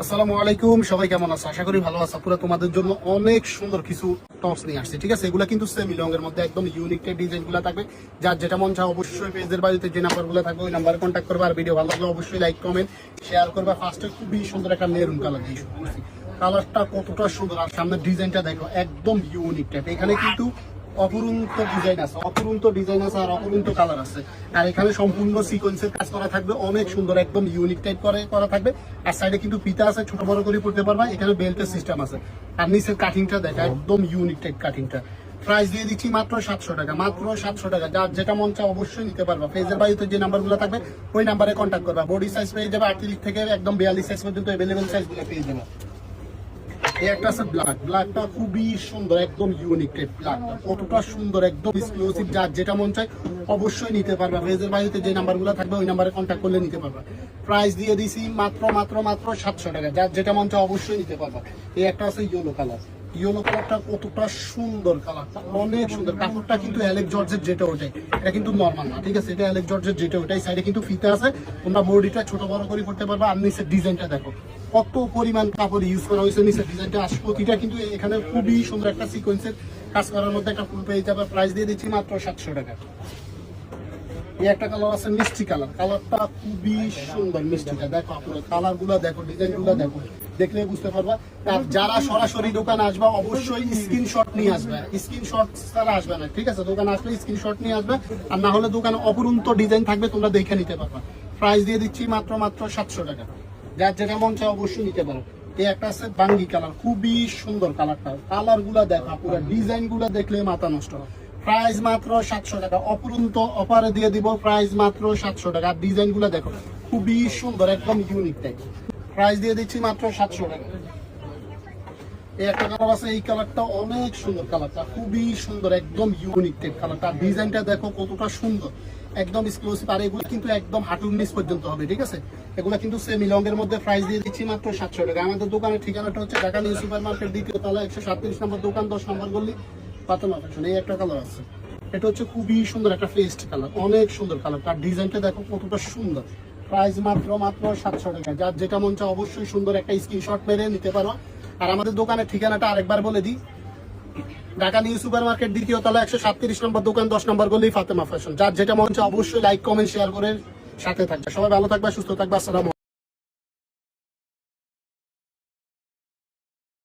আসসালামু আলাইকুম, সবাই কেমন আছো? আশা করি ভালো আছো। পুরো তোমাদের জন্য অনেক সুন্দর কিছু টপস নিয়ে আসছে, ঠিক আছে? এগুলো কিন্তু সেমি লং এর মধ্যে একদম ইউনিক টাইপ ডিজাইন গুলো থাকবে। যার যেটা মন চায় অবশ্যই পেজের বাড়িতে যে নাম্বার গুলো থাকবে ওই নাম্বারে কন্ট্যাক্ট করবে। আর ভিডিও ভালো লাগলে অবশ্যই লাইক কমেন্ট শেয়ার করবে। ফার্স্টে খুবই সুন্দর একটা মেরুন কালার দিয়ে শুরু করছি। কালারটা কতটা সুন্দর, আর সামনের ডিজাইনটা দেখো একদম ইউনিক টাইপ। এখানে কিন্তু অপরন্ত ডিজাইন আছে, আর অপরন্ত কালার আছে। আর এখানে সম্পূর্ণ সিকোয়েন্সের কাজ করা থাকবে, অনেক সুন্দর একদম ইউনিক টাইপ করে করা থাকবে। আর সাইডে কিন্তু ফিতা আছে, ছোট বড় করে পড়তে পারবা। এখানে বেল্টের সিস্টেম আছে। আর নিচের কাটিংটা দেখা একদম ইউনিক টাইপ কাটিংটা। প্রাইস দিয়ে দিচ্ছি মাত্র 700 টাকা, মাত্র 700 টাকা। যার যেটা মন চায় অবশ্যই নিতে পারবা। পেজের বাড়িতে যে নাম্বারগুলো থাকবে ওই নাম্বারে কন্ট্যাক্ট করবা। বডি সাইজ পেয়ে যাবে 38 থেকে একদম 42 সাইজ পর্যন্ত অ্যাভেলেবেল সাইজগুলো পেয়ে যাবে। এই একটা আছে ব্ল্যাকটা খুবই সুন্দর, একদম ইউনিক টাইপ। ব্ল্যাকটা কতটা সুন্দর, একদম এক্সক্লুসিভ। যার যেটা মন চায় অবশ্যই নিতে পারবা। পেজের বাড়িতে যে নাম্বারগুলো থাকবে ওই নাম্বারে কন্ট্যাক্ট করলে নিতে পারবা। প্রাইস দিয়ে দিছি মাত্র 700 টাকা। যার যেটা মন চায় অবশ্যই নিতে পারবা। এই একটা আছে ইয়েলো কালার। ইয়েলো কালারটা কতটা সুন্দর, কালারটা অনেক সুন্দর। কাপড়টা কিন্তু অ্যালেক্স জর্জের যেটা ওটাই, এটা কিন্তু নর্মাল না, ঠিক আছে? এটা অ্যালেক্স জর্জের যেটা ওটাই। সাইডে কিন্তু ফিতা আছে, তোমরা বডিটা ছোট বড় করে করতে পারবা। আর নিচের ডিজাইনটা দেখো কত পরিমাণ কাপড় ইউজ করা হয়েছে। নিচের ডিজাইনটা আসে প্রতিটা কিন্তু এখানে খুবই সুন্দর একটা সিকোয়েন্সের কাজ করার মধ্যে একটা ফুল পেয়ে যাবে। প্রাইস দিয়ে দিচ্ছি মাত্র 700 টাকা। এই একটা কালার আছে মিষ্টি কালার, কালারটা খুবই সুন্দর। মিষ্টিটা দেখো, আপনার কালার গুলা দেখো, ডিজাইন গুলা দেখো, দেখলে বুঝতে পারবা। আর যারা সরাসরি দোকানে আসবে অবশ্যই স্ক্রিনশট নিয়ে আসবে, স্ক্রিনশট ছাড়া আসবে না, ঠিক আছে? দোকানে আসলে স্ক্রিনশট নিয়ে আসবে। আর না হলে দোকানে অপরন্ত ডিজাইন থাকবে, তোমরা দেখে নিতে পারবা। প্রাইস দিয়ে দিচ্ছি মাত্র 700 টাকা। যার যেটা মন চায় অবশ্যই নিতে পারো। এই একটা আছে বাঙ্গি কালার, খুবই সুন্দর কালারটা। কালার গুলা দেখা, পুরো ডিজাইন গুলা দেখলে মাথা নষ্ট। প্রাইস মাত্র 700 টাকা। অপরন্ত অফারে দিয়ে দিব, প্রাইস মাত্র 700 টাকা। আর ডিজাইন গুলা দেখো খুবই সুন্দর, একদম ইউনিক টাইপ। প্রাইস দিয়ে দিচ্ছি মাত্র 700 টাকা। এই একটা কালার আছে, এই কালারটা অনেক সুন্দর। কালারটা খুবই সুন্দর, একদম ইউনিক টাইপ কালারটা। ডিজাইনটা দেখো কতটা সুন্দর, একদম এক্সক্লুসিভ। আর এগুলো কিন্তু একদম হাঁটুর নিচ পর্যন্ত হবে, ঠিক আছে? এগুলো কিন্তু সেমি লং এর মধ্যে। প্রাইস দিয়ে দিচ্ছি মাত্র 700 টাকা। আমাদের দোকানের ঠিকানাটা হচ্ছে ঢাকা নিউ সুপার মার্কেট, দ্বিতীয় তলা, 137 নম্বর দোকান, 10 নম্বর গলি, ফাতেমা ফ্যাশন। এই একটা কালার আছে, এটা হচ্ছে খুবই সুন্দর একটা পেস্ট কালার, অনেক সুন্দর কালার। তার ডিজাইনটা দেখো কতটা সুন্দর। প্রাইস মাত্র 700 টাকা। যার যেটা মন চায় অবশ্যই সুন্দর একটা স্ক্রিনশট মেরে নিতে পারো। আর আমাদের দোকানের ঠিকানাটা আরেকবার বলে দিই, ঢাকা নিউ সুপার মার্কেট, দ্বিতীয় তলা, 137 নম্বর দোকান, 10 নম্বর গলি, ফাতেমা ফ্যাশন। যার যেটা মন চায় অবশ্যই লাইক কমেন্ট শেয়ার করে সাথে থাকবে। সবাই ভালো থাকবে, সুস্থ থাকবে। আসসালাম।